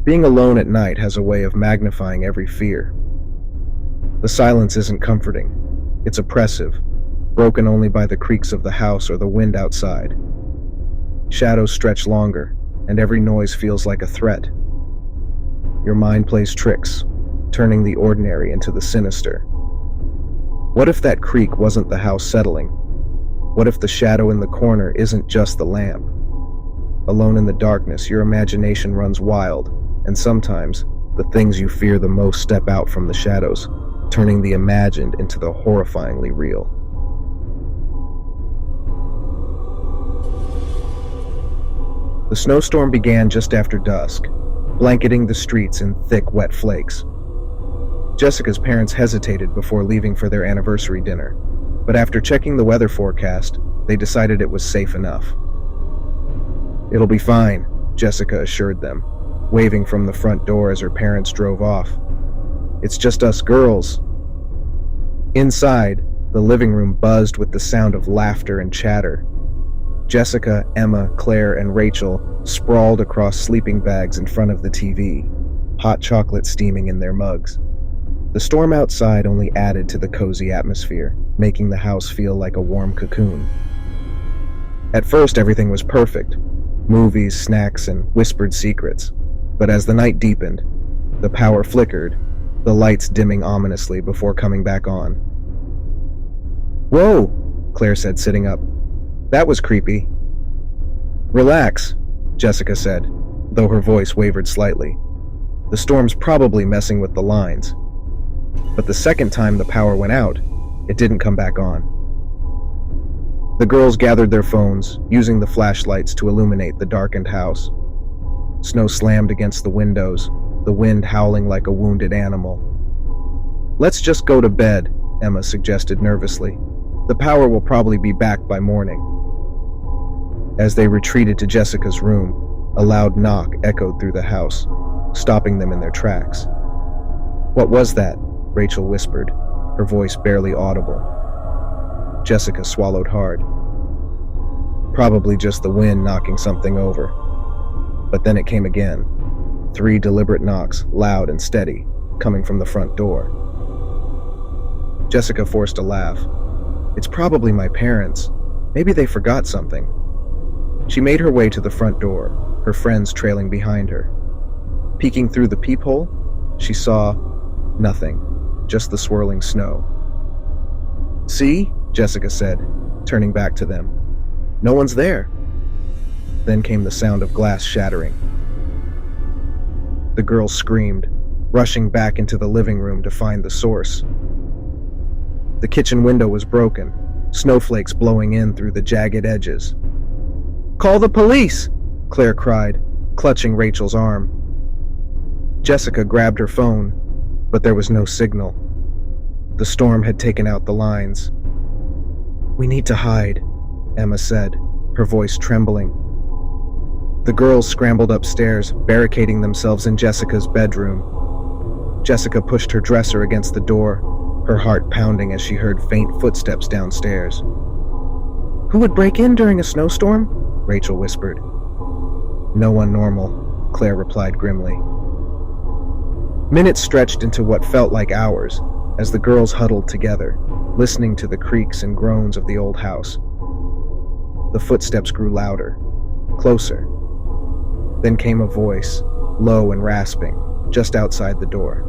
Being alone at night has a way of magnifying every fear. The silence isn't comforting. It's oppressive, broken only by the creaks of the house or the wind outside. Shadows stretch longer, and every noise feels like a threat. Your mind plays tricks, turning the ordinary into the sinister. What if that creak wasn't the house settling? What if the shadow in the corner isn't just the lamp? Alone in the darkness, your imagination runs wild, and sometimes the things you fear the most step out from the shadows, turning the imagined into the horrifyingly real. The snowstorm began just after dusk, blanketing the streets in thick, wet flakes. Jessica's parents hesitated before leaving for their anniversary dinner, but after checking the weather forecast, they decided it was safe enough. "It'll be fine," Jessica assured them, waving from the front door as her parents drove off. "It's just us girls." Inside, the living room buzzed with the sound of laughter and chatter. Jessica, Emma, Claire, and Rachel sprawled across sleeping bags in front of the TV, hot chocolate steaming in their mugs. The storm outside only added to the cozy atmosphere, making the house feel like a warm cocoon. At first, everything was perfect: movies, snacks, and whispered secrets. But as the night deepened, the power flickered, the lights dimming ominously before coming back on. "Whoa," Claire said, sitting up. "That was creepy." "Relax," Jessica said, though her voice wavered slightly. "The storm's probably messing with the lines." But the second time the power went out, it didn't come back on. The girls gathered their phones, using the flashlights to illuminate the darkened house. Snow slammed against the windows, the wind howling like a wounded animal. "Let's just go to bed," Emma suggested nervously. "The power will probably be back by morning." As they retreated to Jessica's room, a loud knock echoed through the house, stopping them in their tracks. "What was that?" Rachel whispered, her voice barely audible. Jessica swallowed hard. Probably just the wind knocking something over. But then it came again. 3 deliberate knocks, loud and steady, coming from the front door. Jessica forced a laugh. "It's probably my parents. Maybe they forgot something." She made her way to the front door, her friends trailing behind her. Peeking through the peephole, she saw nothing, just the swirling snow. "See?" Jessica said, turning back to them. "No one's there." Then came the sound of glass shattering. The girls screamed, rushing back into the living room to find the source. The kitchen window was broken, snowflakes blowing in through the jagged edges. "Call the police!" Claire cried, clutching Rachel's arm. Jessica grabbed her phone, but there was no signal. The storm had taken out the lines. "We need to hide," Emma said, her voice trembling. The girls scrambled upstairs, barricading themselves in Jessica's bedroom. Jessica pushed her dresser against the door, her heart pounding as she heard faint footsteps downstairs. "Who would break in during a snowstorm?" Rachel whispered. "No one normal," Claire replied grimly. Minutes stretched into what felt like hours as the girls huddled together, listening to the creaks and groans of the old house. The footsteps grew louder, closer. Then came a voice, low and rasping, just outside the door.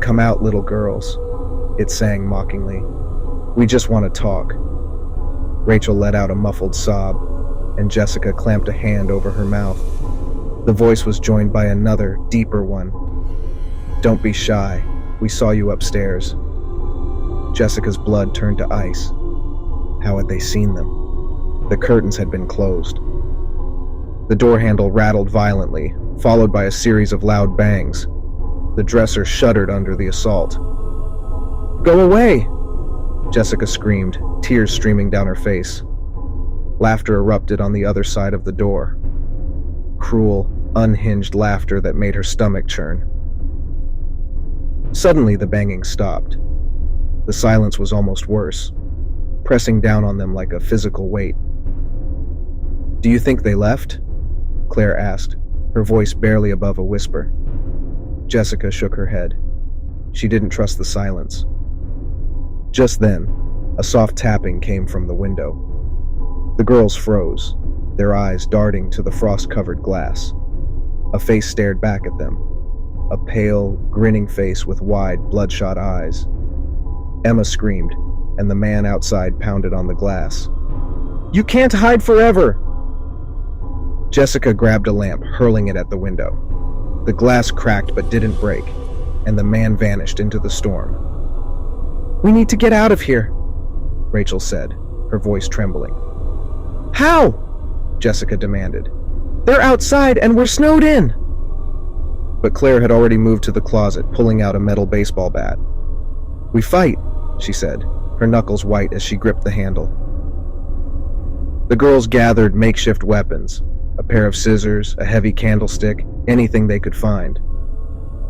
"Come out, little girls," it sang mockingly. "We just want to talk." Rachel let out a muffled sob, and Jessica clamped a hand over her mouth. The voice was joined by another, deeper one. "Don't be shy. We saw you upstairs." Jessica's blood turned to ice. How had they seen them? The curtains had been closed. The door handle rattled violently, followed by a series of loud bangs. The dresser shuddered under the assault. "Go away!" Jessica screamed, tears streaming down her face. Laughter erupted on the other side of the door. Cruel, unhinged laughter that made her stomach churn. Suddenly, the banging stopped. The silence was almost worse, pressing down on them like a physical weight. "Do you think they left?" Claire asked, her voice barely above a whisper. Jessica shook her head. She didn't trust the silence. Just then, a soft tapping came from the window. The girls froze, their eyes darting to the frost-covered glass. A face stared back at them, a pale, grinning face with wide, bloodshot eyes. Emma screamed, and the man outside pounded on the glass. "You can't hide forever!" Jessica grabbed a lamp, hurling it at the window. The glass cracked but didn't break, and the man vanished into the storm. "We need to get out of here," Rachel said, her voice trembling. "How?" Jessica demanded. "They're outside and we're snowed in." But Claire had already moved to the closet, pulling out a metal baseball bat. "We fight," she said, her knuckles white as she gripped the handle. The girls gathered makeshift weapons, a pair of scissors, a heavy candlestick, anything they could find.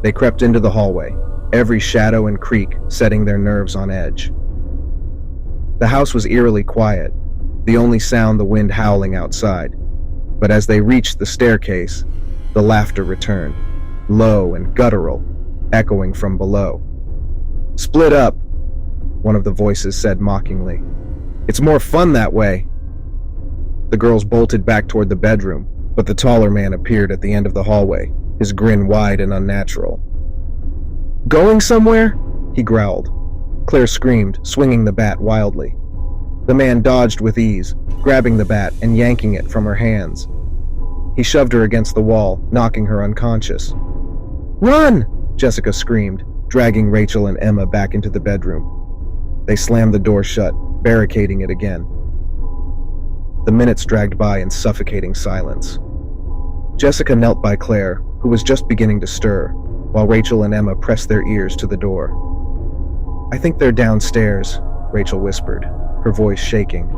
They crept into the hallway, every shadow and creak setting their nerves on edge. The house was eerily quiet, the only sound the wind howling outside. But as they reached the staircase, the laughter returned, low and guttural, echoing from below. "Split up," one of the voices said mockingly. "It's more fun that way." The girls bolted back toward the bedroom, but the taller man appeared at the end of the hallway, his grin wide and unnatural. "Going somewhere?" he growled. Claire screamed, swinging the bat wildly. The man dodged with ease, grabbing the bat and yanking it from her hands. He shoved her against the wall, knocking her unconscious. "Run!" Jessica screamed, dragging Rachel and Emma back into the bedroom. They slammed the door shut, barricading it again. The minutes dragged by in suffocating silence. Jessica knelt by Claire, who was just beginning to stir, while Rachel and Emma pressed their ears to the door. "I think they're downstairs," Rachel whispered, her voice shaking.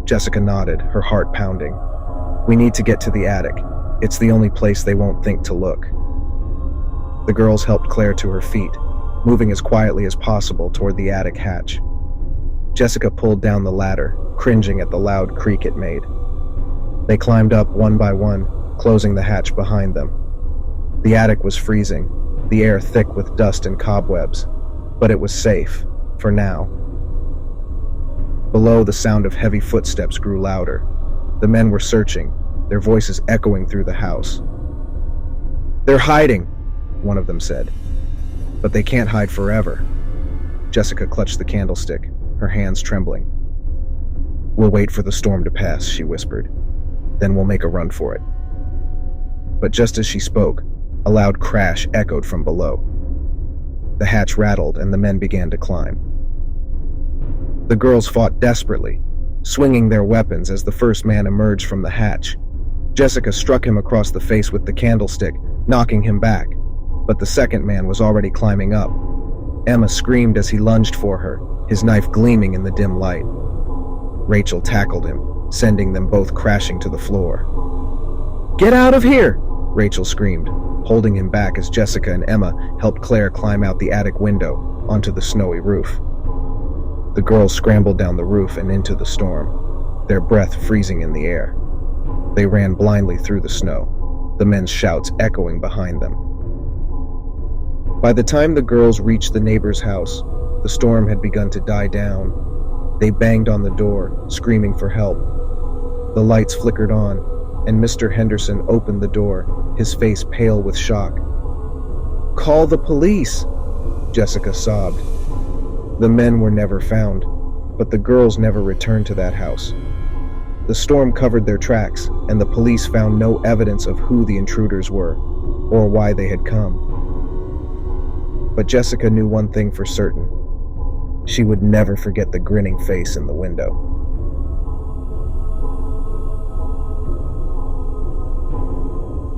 Jessica nodded, her heart pounding. "We need to get to the attic. It's the only place they won't think to look." The girls helped Claire to her feet, moving as quietly as possible toward the attic hatch. Jessica pulled down the ladder, cringing at the loud creak it made. They climbed up one by one, closing the hatch behind them. The attic was freezing, the air thick with dust and cobwebs, but it was safe, for now. Below, the sound of heavy footsteps grew louder. The men were searching, their voices echoing through the house. "They're hiding," one of them said. "But they can't hide forever." Jessica clutched the candlestick, her hands trembling. "We'll wait for the storm to pass," she whispered. "Then we'll make a run for it." But just as she spoke, a loud crash echoed from below. The hatch rattled and the men began to climb. The girls fought desperately, swinging their weapons as the first man emerged from the hatch. Jessica struck him across the face with the candlestick, knocking him back, but the second man was already climbing up. Emma screamed as he lunged for her, his knife gleaming in the dim light. Rachel tackled him, sending them both crashing to the floor. "Get out of here!" Rachel screamed, holding him back as Jessica and Emma helped Claire climb out the attic window onto the snowy roof. The girls scrambled down the roof and into the storm, their breath freezing in the air. They ran blindly through the snow, the men's shouts echoing behind them. By the time the girls reached the neighbor's house, the storm had begun to die down. They banged on the door, screaming for help. The lights flickered on, and Mr. Henderson opened the door, his face pale with shock. "Call the police!" Jessica sobbed. The men were never found, but the girls never returned to that house. The storm covered their tracks, and the police found no evidence of who the intruders were, or why they had come. But Jessica knew one thing for certain. She would never forget the grinning face in the window.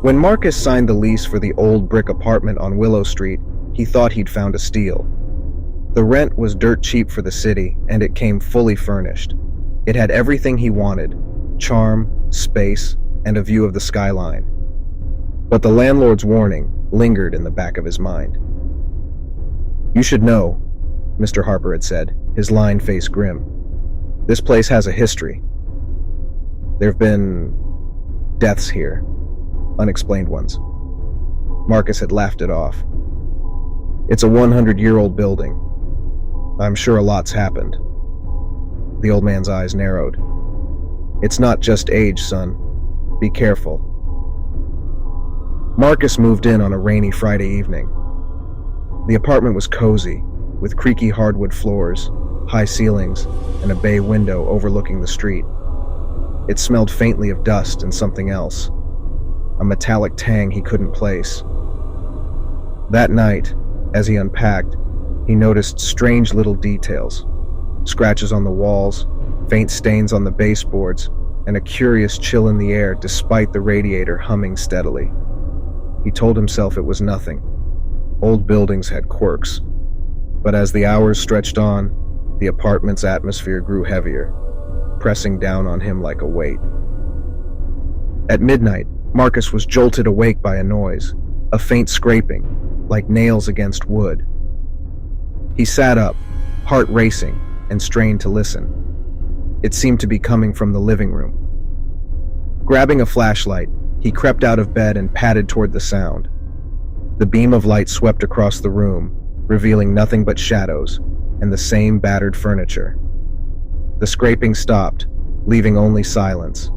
When Marcus signed the lease for the old brick apartment on Willow Street, he thought he'd found a steal. The rent was dirt cheap for the city, and it came fully furnished. It had everything he wanted: charm, space, and a view of the skyline. But the landlord's warning lingered in the back of his mind. "You should know," Mr. Harper had said, his lined face grim. "This place has a history. There've been deaths here." Unexplained ones. Marcus had laughed it off. It's a 100-year-old building. I'm sure a lot's happened. The old man's eyes narrowed. It's not just age, son. Be careful. Marcus moved in on a rainy Friday evening. The apartment was cozy, with creaky hardwood floors, high ceilings, and a bay window overlooking the street. It smelled faintly of dust and something else, a metallic tang he couldn't place. That night, as he unpacked, he noticed strange little details: scratches on the walls, faint stains on the baseboards, and a curious chill in the air despite the radiator humming steadily. He told himself it was nothing. Old buildings had quirks. But as the hours stretched on, the apartment's atmosphere grew heavier, pressing down on him like a weight. At midnight, Marcus was jolted awake by a noise, a faint scraping, like nails against wood. He sat up, heart racing, and strained to listen. It seemed to be coming from the living room. Grabbing a flashlight, he crept out of bed and padded toward the sound. The beam of light swept across the room, revealing nothing but shadows and the same battered furniture. The scraping stopped, leaving only silence.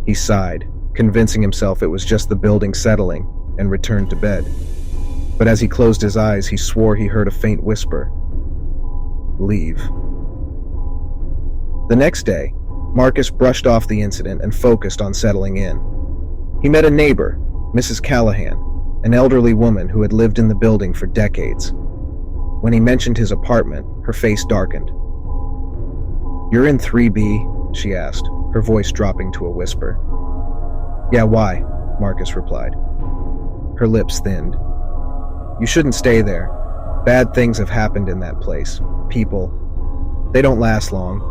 He sighed, convincing himself it was just the building settling, and returned to bed. But as he closed his eyes, he swore he heard a faint whisper. Leave. The next day, Marcus brushed off the incident and focused on settling in. He met a neighbor, Mrs. Callahan, an elderly woman who had lived in the building for decades. When he mentioned his apartment, her face darkened. "You're in 3B?" she asked, her voice dropping to a whisper. "Yeah, why?" Marcus replied. Her lips thinned. "You shouldn't stay there. Bad things have happened in that place. People. They don't last long."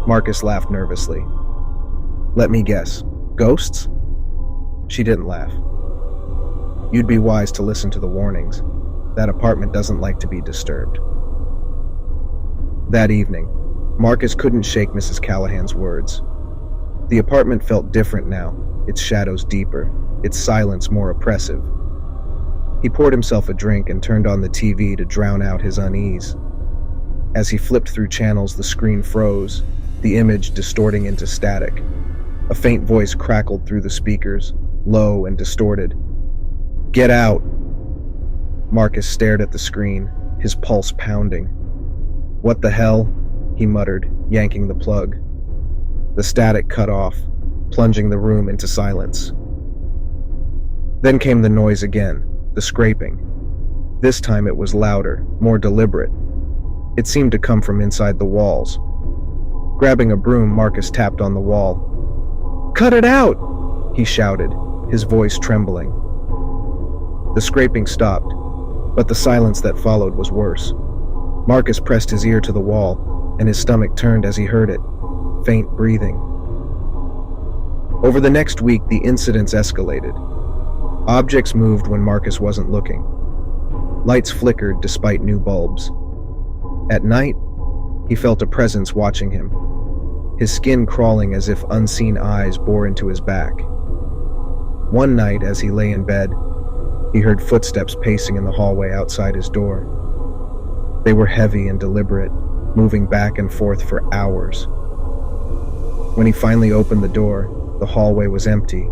Marcus laughed nervously. "Let me guess. Ghosts?" She didn't laugh. "You'd be wise to listen to the warnings. That apartment doesn't like to be disturbed." That evening, Marcus couldn't shake Mrs. Callahan's words. The apartment felt different now, its shadows deeper, its silence more oppressive. He poured himself a drink and turned on the TV to drown out his unease. As he flipped through channels, the screen froze, the image distorting into static. A faint voice crackled through the speakers, low and distorted. "Get out!" Marcus stared at the screen, his pulse pounding. "What the hell?" he muttered, yanking the plug. The static cut off, plunging the room into silence. Then came the noise again, the scraping. This time it was louder, more deliberate. It seemed to come from inside the walls. Grabbing a broom, Marcus tapped on the wall. "Cut it out!" he shouted, his voice trembling. The scraping stopped, but the silence that followed was worse. Marcus pressed his ear to the wall, and his stomach turned as he heard it, faint breathing. Over the next week, the incidents escalated. Objects moved when Marcus wasn't looking. Lights flickered despite new bulbs. At night, he felt a presence watching him, his skin crawling as if unseen eyes bore into his back. One night, as he lay in bed, he heard footsteps pacing in the hallway outside his door. They were heavy and deliberate, moving back and forth for hours. When he finally opened the door, the hallway was empty,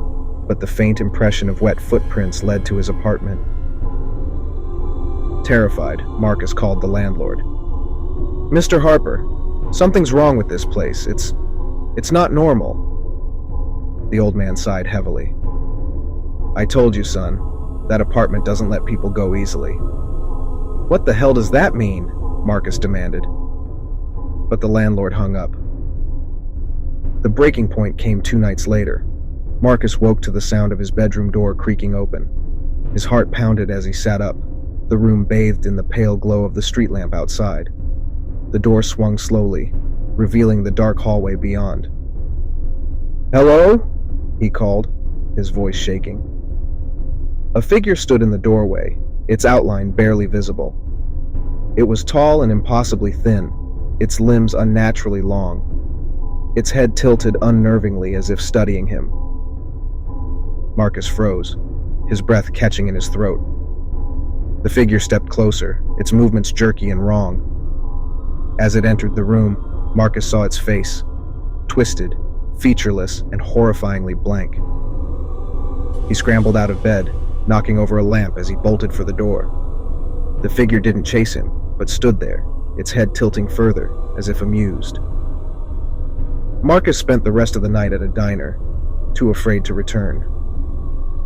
but the faint impression of wet footprints led to his apartment. Terrified, Marcus called the landlord. "Mr. Harper, something's wrong with this place. It's not normal." The old man sighed heavily. "I told you, son, that apartment doesn't let people go easily." "What the hell does that mean?" Marcus demanded. But the landlord hung up. The breaking point came 2 nights later. Marcus woke to the sound of his bedroom door creaking open. His heart pounded as he sat up, the room bathed in the pale glow of the street lamp outside. The door swung slowly, revealing the dark hallway beyond. "Hello?" he called, his voice shaking. A figure stood in the doorway, its outline barely visible. It was tall and impossibly thin, its limbs unnaturally long, its head tilted unnervingly as if studying him. Marcus froze, his breath catching in his throat. The figure stepped closer, its movements jerky and wrong. As it entered the room, Marcus saw its face, twisted, featureless, and horrifyingly blank. He scrambled out of bed, knocking over a lamp as he bolted for the door. The figure didn't chase him, but stood there, its head tilting further, as if amused. Marcus spent the rest of the night at a diner, too afraid to return.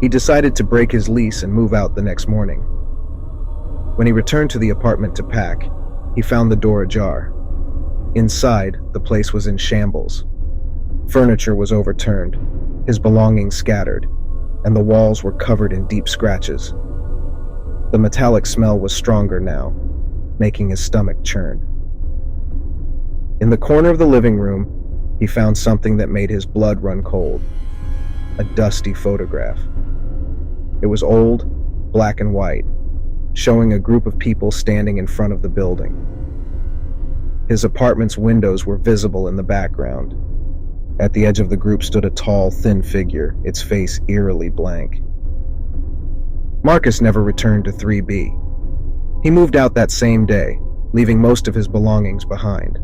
He decided to break his lease and move out the next morning. When he returned to the apartment to pack, he found the door ajar. Inside, the place was in shambles. Furniture was overturned, his belongings scattered, and the walls were covered in deep scratches. The metallic smell was stronger now, making his stomach churn. In the corner of the living room, he found something that made his blood run cold. A dusty photograph. It was old, black and white, showing a group of people standing in front of the building. His apartment's windows were visible in the background. At the edge of the group stood a tall, thin figure, its face eerily blank. Marcus never returned to 3B. He moved out that same day, leaving most of his belongings behind.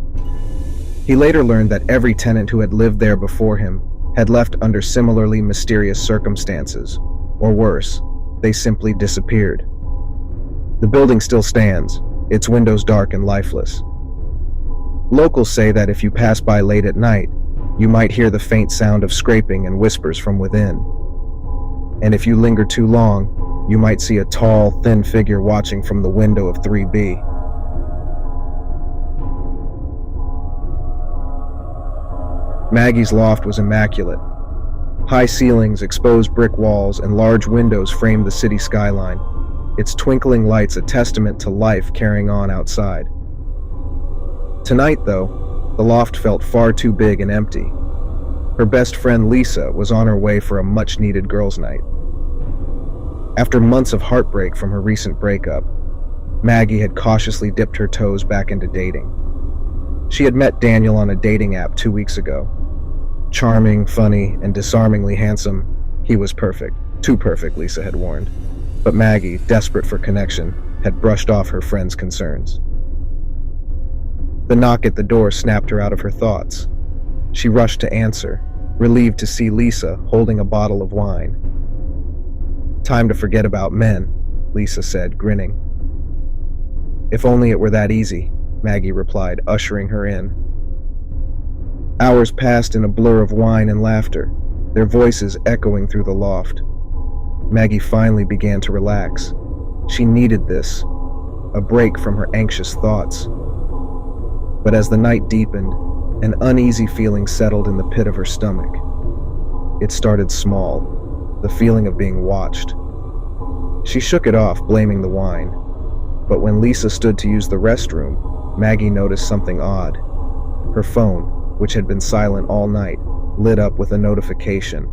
He later learned that every tenant who had lived there before him had left under similarly mysterious circumstances, or worse, they simply disappeared. The building still stands, its windows dark and lifeless. Locals say that if you pass by late at night, you might hear the faint sound of scraping and whispers from within. And if you linger too long, you might see a tall, thin figure watching from the window of 3B. Maggie's loft was immaculate. High ceilings, exposed brick walls, and large windows framed the city skyline, its twinkling lights a testament to life carrying on outside. Tonight, though, the loft felt far too big and empty. Her best friend Lisa was on her way for a much-needed girls' night. After months of heartbreak from her recent breakup, Maggie had cautiously dipped her toes back into dating. She had met Daniel on a dating app 2 weeks ago. Charming, funny, and disarmingly handsome, he was perfect. Too perfect, Lisa had warned. But Maggie, desperate for connection, had brushed off her friend's concerns. The knock at the door snapped her out of her thoughts. She rushed to answer, relieved to see Lisa holding a bottle of wine. "Time to forget about men," Lisa said, grinning. "If only it were that easy," Maggie replied, ushering her in. Hours passed in a blur of wine and laughter, their voices echoing through the loft. Maggie finally began to relax. She needed this, a break from her anxious thoughts. But as the night deepened, an uneasy feeling settled in the pit of her stomach. It started small, the feeling of being watched. She shook it off, blaming the wine. But when Lisa stood to use the restroom, Maggie noticed something odd. Her phone, which had been silent all night, lit up with a notification.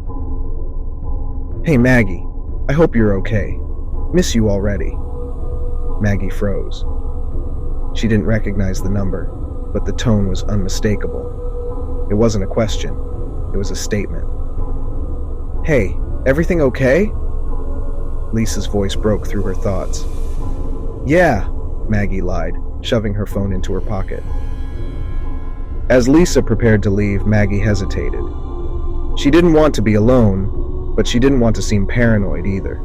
"Hey Maggie, I hope you're okay. Miss you already." Maggie froze. She didn't recognize the number, but the tone was unmistakable. It wasn't a question, it was a statement. "Hey, everything okay?" Lisa's voice broke through her thoughts. "Yeah," Maggie lied, shoving her phone into her pocket. As Lisa prepared to leave, Maggie hesitated. She didn't want to be alone, but she didn't want to seem paranoid either.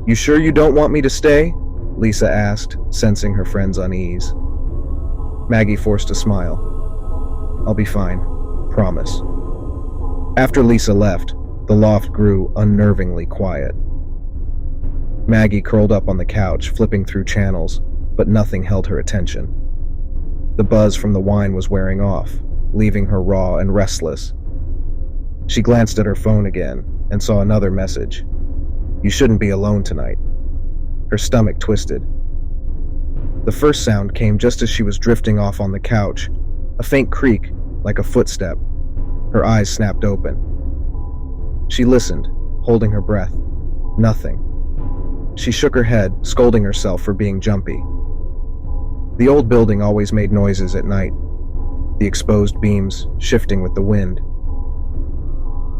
"You sure you don't want me to stay?" Lisa asked, sensing her friend's unease. Maggie forced a smile. "I'll be fine, promise." After Lisa left, the loft grew unnervingly quiet. Maggie curled up on the couch, flipping through channels, but nothing held her attention. The buzz from the wine was wearing off, leaving her raw and restless. She glanced at her phone again and saw another message. "You shouldn't be alone tonight." Her stomach twisted. The first sound came just as she was drifting off on the couch, a faint creak, like a footstep. Her eyes snapped open. She listened, holding her breath. Nothing. She shook her head, scolding herself for being jumpy. The old building always made noises at night, the exposed beams shifting with the wind.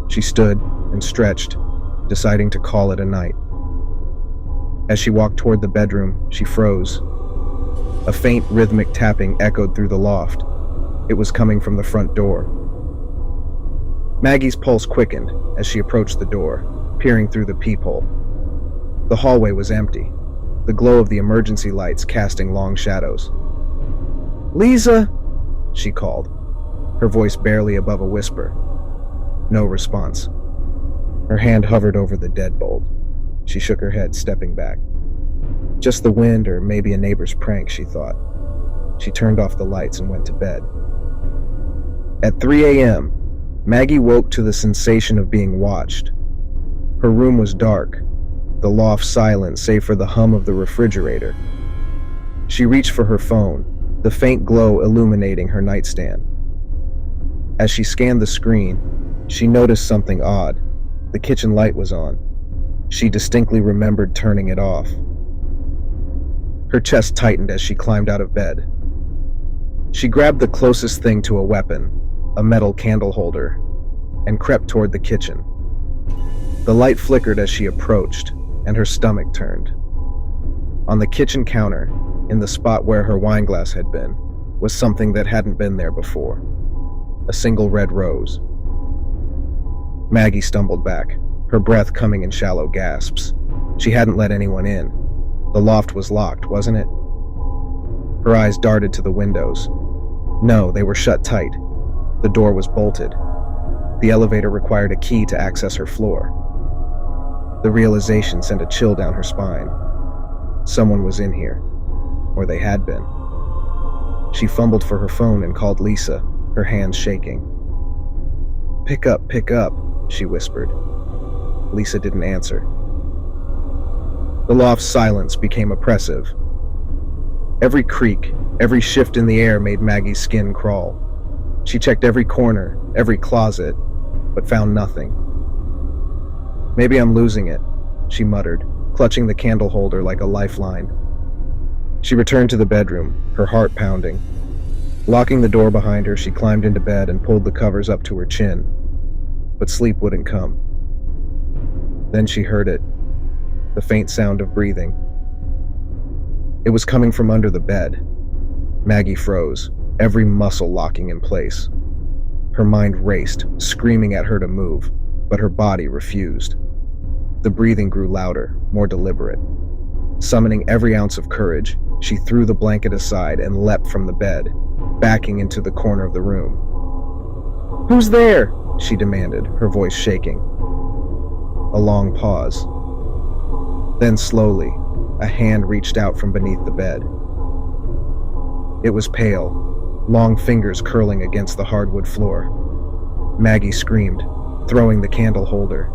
She stood, and stretched, deciding to call it a night. As she walked toward the bedroom, she froze. A faint, rhythmic tapping echoed through the loft. It was coming from the front door. Maggie's pulse quickened as she approached the door, peering through the peephole. The hallway was empty, the glow of the emergency lights casting long shadows. "Lisa!" she called, her voice barely above a whisper. No response. Her hand hovered over the deadbolt. She shook her head, stepping back. Just the wind, or maybe a neighbor's prank, she thought. She turned off the lights and went to bed. At 3 a.m., Maggie woke to the sensation of being watched. Her room was dark, the loft silent save for the hum of the refrigerator. She reached for her phone, the faint glow illuminating her nightstand. As she scanned the screen, she noticed something odd. The kitchen light was on. She distinctly remembered turning it off. Her chest tightened as she climbed out of bed. She grabbed the closest thing to a weapon, a metal candle holder, and crept toward the kitchen. The light flickered as she approached, and her stomach turned. On the kitchen counter, in the spot where her wineglass had been, was something that hadn't been there before. A single red rose. Maggie stumbled back, her breath coming in shallow gasps. She hadn't let anyone in. The loft was locked, wasn't it? Her eyes darted to the windows. No, they were shut tight. The door was bolted. The elevator required a key to access her floor. The realization sent a chill down her spine. Someone was in here, or they had been. She fumbled for her phone and called Lisa, her hands shaking. Pick up, she whispered. Lisa didn't answer. The loft's silence became oppressive. Every creak, every shift in the air made Maggie's skin crawl. She checked every corner, every closet, but found nothing. Maybe I'm losing it, she muttered, clutching the candle holder like a lifeline. She returned to the bedroom, her heart pounding. Locking the door behind her, she climbed into bed and pulled the covers up to her chin. But sleep wouldn't come. Then she heard it, the faint sound of breathing. It was coming from under the bed. Maggie froze, every muscle locking in place. Her mind raced, screaming at her to move, but her body refused. The breathing grew louder, more deliberate. Summoning every ounce of courage, she threw the blanket aside and leapt from the bed, backing into the corner of the room. "Who's there?" she demanded, her voice shaking. A long pause. Then slowly, a hand reached out from beneath the bed. It was pale, long fingers curling against the hardwood floor. Maggie screamed, throwing the candle holder.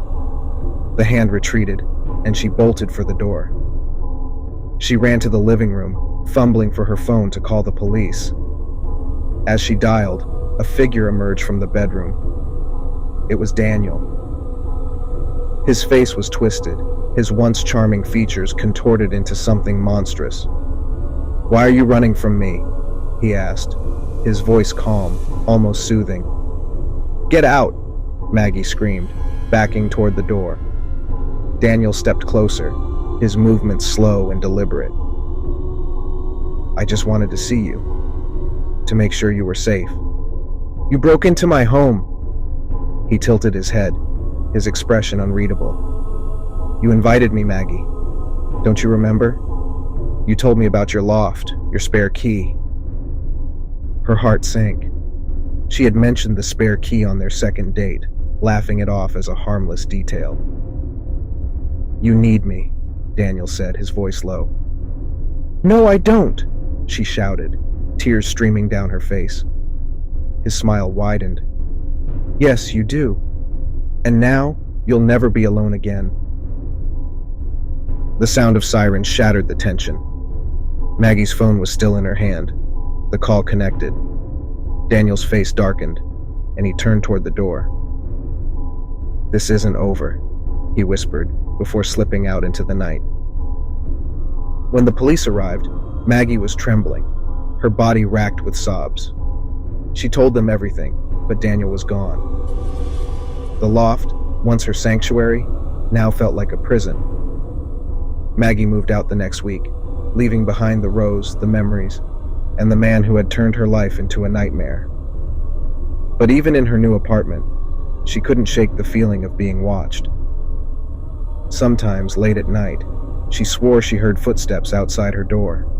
The hand retreated, and she bolted for the door. She ran to the living room, fumbling for her phone to call the police. As she dialed, a figure emerged from the bedroom. It was Daniel. His face was twisted, his once charming features contorted into something monstrous. "Why are you running from me?" he asked, his voice calm, almost soothing. "Get out!" Maggie screamed, backing toward the door. Daniel stepped closer, his movements slow and deliberate. "I just wanted to see you, to make sure you were safe. You broke into my home." He tilted his head, his expression unreadable. "You invited me, Maggie. Don't you remember? You told me about your loft, your spare key." Her heart sank. She had mentioned the spare key on their second date, laughing it off as a harmless detail. "You need me," Daniel said, his voice low. "No, I don't," she shouted, tears streaming down her face. His smile widened. "Yes, you do. And now, you'll never be alone again." The sound of sirens shattered the tension. Maggie's phone was still in her hand. The call connected. Daniel's face darkened, and he turned toward the door. "This isn't over," he whispered, before slipping out into the night. When the police arrived, Maggie was trembling, her body racked with sobs. She told them everything, but Daniel was gone. The loft, once her sanctuary, now felt like a prison. Maggie moved out the next week, leaving behind the rose, the memories, and the man who had turned her life into a nightmare. But even in her new apartment, she couldn't shake the feeling of being watched. Sometimes, late at night, she swore she heard footsteps outside her door.